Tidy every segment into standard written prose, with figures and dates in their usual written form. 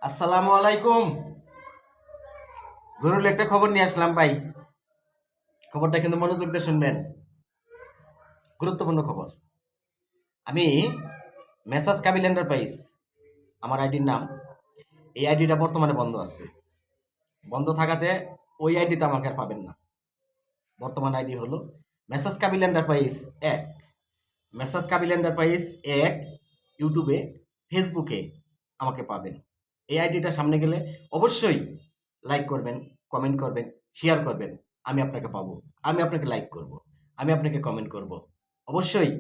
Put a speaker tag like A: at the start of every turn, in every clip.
A: আসসালামু আলাইকুম। জরুরি একটা খবর নিয়ে আসলাম ভাই। খবরটা কিন্তু মনোযোগ দিয়ে শুনবেন। গুরুত্বপূর্ণ খবর। আমি মেসাজ কাবিল এন্টারপ্রাইজ, আমার আইডির নাম। এই আইডিটা বর্তমানে বন্ধ আছে। বন্ধ থাকাতে ওই আইডিতে আমাকে আর পাবেন না। বর্তমান আইডি হলো মেসাজ কাবিল এন্টারপ্রাইজ ১। মেসাজ কাবিল এন্টারপ্রাইজ ১ ইউটিউবে, ফেসবুকে আমাকে পাবেন। এই আইডিটা সামনে গেলে অবশ্যই লাইক করবেন, কমেন্ট করবেন, শেয়ার করবেন। আমি আপনাকে পাবো। আমি আপনাকে লাইক করব। আমি আপনাকে কমেন্ট করব। অবশ্যই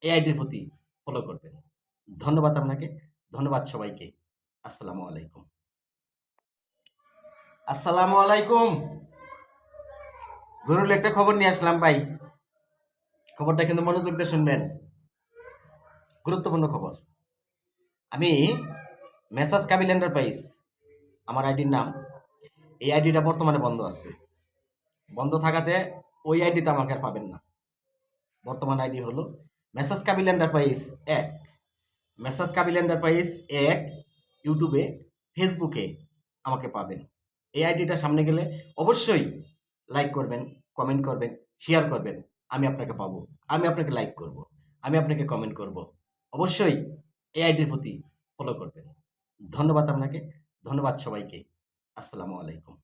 A: এই আইডির প্রতি ফলো করবেন। ধন্যবাদ আপনাকে। ধন্যবাদ সবাইকে। আসসালামু আলাইকুম। আসসালামু আলাইকুম। জরুরি একটা খবর নিয়ে আসলাম ভাই। খবরটা কিন্তু মনোযোগ দিয়ে শুনবেন। গুরুত্বপূর্ণ খবর। আমি মেসাজ কাবিল এন্টারপ্রাইজ, আমার আইডির নাম। এই আইডিটা বর্তমানে বন্ধ আছে। বন্ধ থাকাতে ওই আইডিতে আমাকে আর পাবেন না। বর্তমান আইডি হলো মেসাজ কাবিল এন্টারপ্রাইজ ১। মেসাজ কাবিল এন্টারপ্রাইজ ১ ইউটিউবে, ফেসবুকে আমাকে পাবেন। এই আইডিটা সামনে গেলে অবশ্যই লাইক করবেন, কমেন্ট করবেন, শেয়ার করবেন। আমি আপনাকে পাবো। আমি আপনাকে লাইক করব। আমি আপনাকে কমেন্ট করব। অবশ্যই এই আইডির প্রতি ফলো করবেন। ধন্যবাদ আপনাকে। ধন্যবাদ সবাইকে। আসসালামু আলাইকুম।